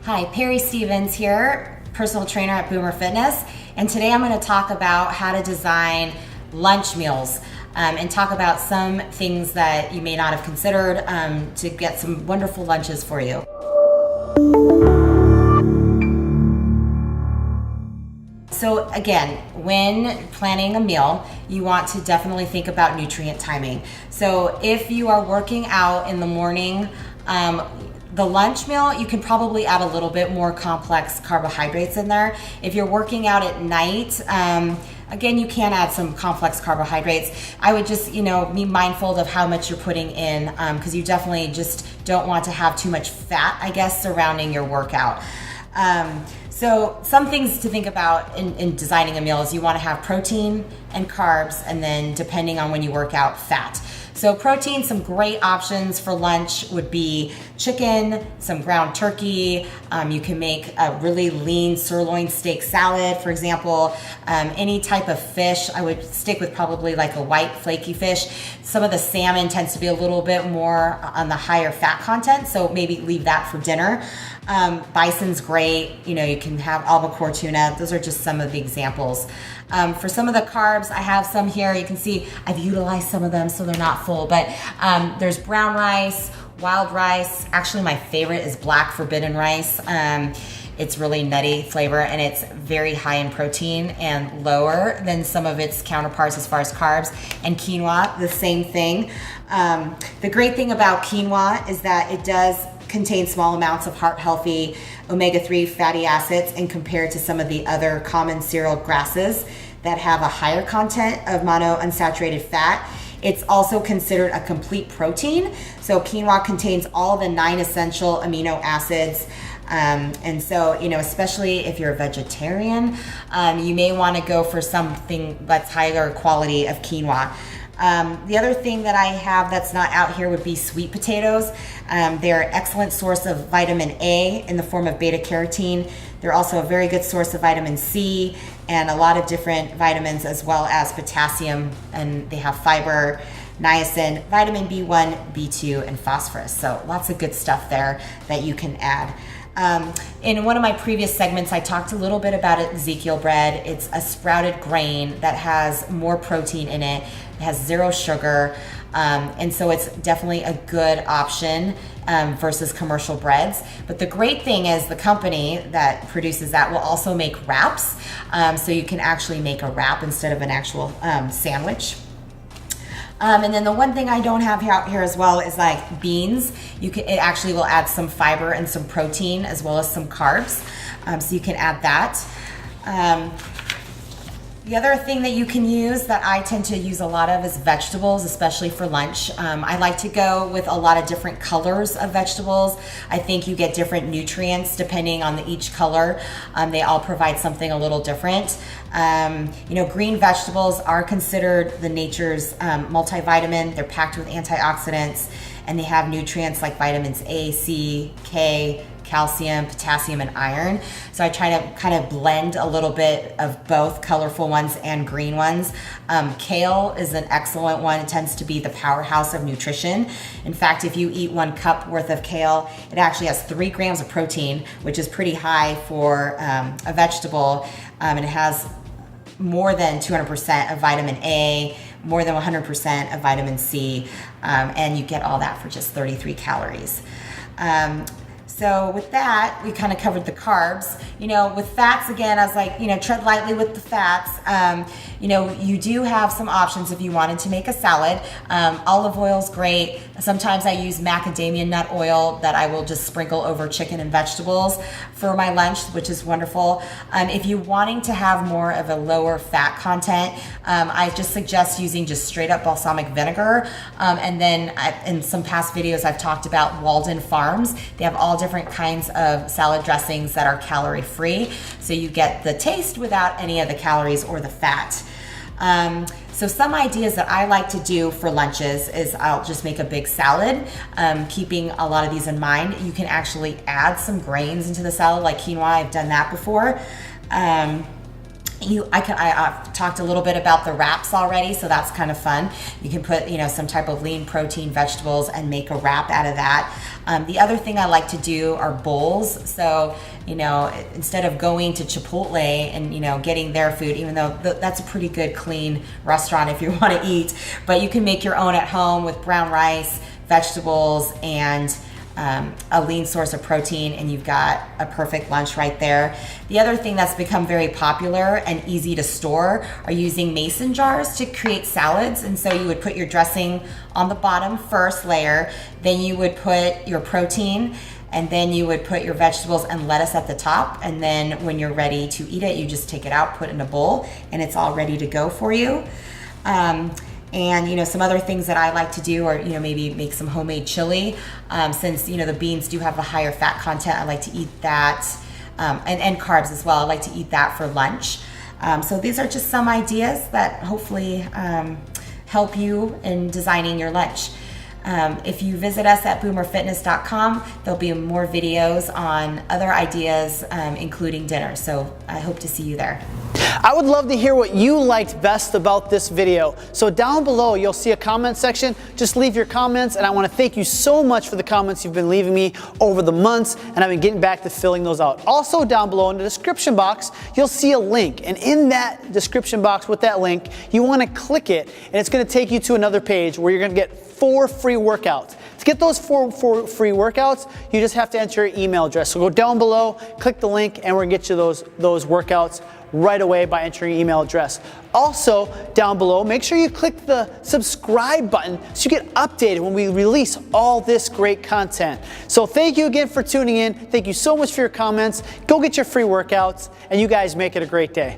Hi, Perry Stevens here, personal trainer at Boomer Fitness, and today I'm going to talk about how to design lunch meals and talk about some things that you may not have considered to get some wonderful lunches for you. So again, when planning a meal, you want to definitely think about nutrient timing. So if you are working out in the morning, the lunch meal, you can probably add a little bit more complex carbohydrates in there. If you're working out at night, again, you can add some complex carbohydrates. I would just, be mindful of how much you're putting in because you definitely just don't want to have too much fat, I guess, surrounding your workout. So some things to think about in designing a meal is you want to have protein and carbs, and then depending on when you work out, fat. So protein, some great options for lunch would be chicken, some ground turkey. You can make a really lean sirloin steak salad, for example. Any type of fish, I would stick with probably like a white flaky fish. Some of the salmon tends to be a little bit more on the higher fat content, so maybe leave that for dinner. Bison's great. You can have albacore tuna. Those are just some of the examples. For some of the carbs, I have some here. You can see I've utilized some of them so they're not full, but there's brown rice, wild rice. Actually, my favorite is black forbidden rice. It's really nutty flavor, and it's very high in protein and lower than some of its counterparts as far as carbs. And quinoa, the same thing. The great thing about quinoa is that it does contain small amounts of heart-healthy omega-3 fatty acids, and compared to some of the other common cereal grasses that have a higher content of monounsaturated fat. It's also considered a complete protein. So quinoa contains all the 9 essential amino acids. And so, especially if you're a vegetarian, you may want to go for something that's higher quality of quinoa. The other thing that I have that's not out here would be sweet potatoes. They're an excellent source of vitamin A in the form of beta carotene. They're also a very good source of vitamin C and a lot of different vitamins, as well as potassium, and they have fiber, niacin, vitamin B1, B2, and phosphorus. So lots of good stuff there that you can add. In one of my previous segments, I talked a little bit about Ezekiel bread. It's a sprouted grain that has more protein in it. It has 0 sugar, and so it's definitely a good option versus commercial breads. But the great thing is the company that produces that will also make wraps, so you can actually make a wrap instead of an actual sandwich. And then the one thing I don't have out here as well is like beans. It actually will add some fiber and some protein as well as some carbs. So you can add that. The other thing that you can use that I tend to use a lot of is vegetables, especially for lunch. I like to go with a lot of different colors of vegetables. I think you get different nutrients depending on each color. They all provide something a little different. Green vegetables are considered the nature's multivitamin. They're packed with antioxidants, and they have nutrients like vitamins A, C, K, calcium, potassium, and iron. So I try to kind of blend a little bit of both colorful ones and green ones. Kale is an excellent one. It tends to be the powerhouse of nutrition. In fact, if you eat 1 cup worth of kale, it actually has 3 grams of protein, which is pretty high for a vegetable. And it has more than 200% of vitamin A, more than 100% of vitamin C, and you get all that for just 33 calories. So with that, we kind of covered the carbs. With fats, again, I was like, tread lightly with the fats. You do have some options if you wanted to make a salad. Olive oil is great. Sometimes I use macadamia nut oil that I will just sprinkle over chicken and vegetables for my lunch, which is wonderful. If you're wanting to have more of a lower fat content, I just suggest using just straight up balsamic vinegar. And then in some past videos, I've talked about Walden Farms. They have all different kinds of salad dressings that are calorie free. So you get the taste without any of the calories or the fat. So some ideas that I like to do for lunches is I'll just make a big salad, keeping a lot of these in mind. You can actually add some grains into the salad like quinoa. I've done that before. I've talked a little bit about the wraps already, so that's kind of fun. You can put, some type of lean protein vegetables and make a wrap out of that. The other thing I like to do are bowls. So, instead of going to Chipotle and, getting their food, even though that's a pretty good, clean restaurant if you want to eat, but you can make your own at home with brown rice, vegetables, and a lean source of protein, and you've got a perfect lunch right there. The other thing that's become very popular and easy to store are using mason jars to create salads. And so you would put your dressing on the bottom first layer, then you would put your protein, and then you would put your vegetables and lettuce at the top. And then when you're ready to eat it, you just take it out, put it in a bowl, and it's all ready to go for you. And some other things that I like to do are maybe make some homemade chili, since the beans do have a higher fat content. I like to eat that, and carbs as well. I like to eat that for lunch. So these are just some ideas that hopefully help you in designing your lunch. If you visit us at boomerfitness.com, there'll be more videos on other ideas, including dinner. So I hope to see you there. I would love to hear what you liked best about this video. So down below, you'll see a comment section. Just leave your comments, and I want to thank you so much for the comments you've been leaving me over the months, and I've been getting back to filling those out. Also down below in the description box, you'll see a link, and in that description box with that link, you want to click it, and it's going to take you to another page where you're going to get 4 free workouts. To get those 4 free workouts, you just have to enter your email address. So go down below, click the link, and we're going to get you those workouts right away by entering your email address. Also, down below, make sure you click the subscribe button so you get updated when we release all this great content. So thank you again for tuning in. Thank you so much for your comments. Go get your free workouts, and you guys make it a great day.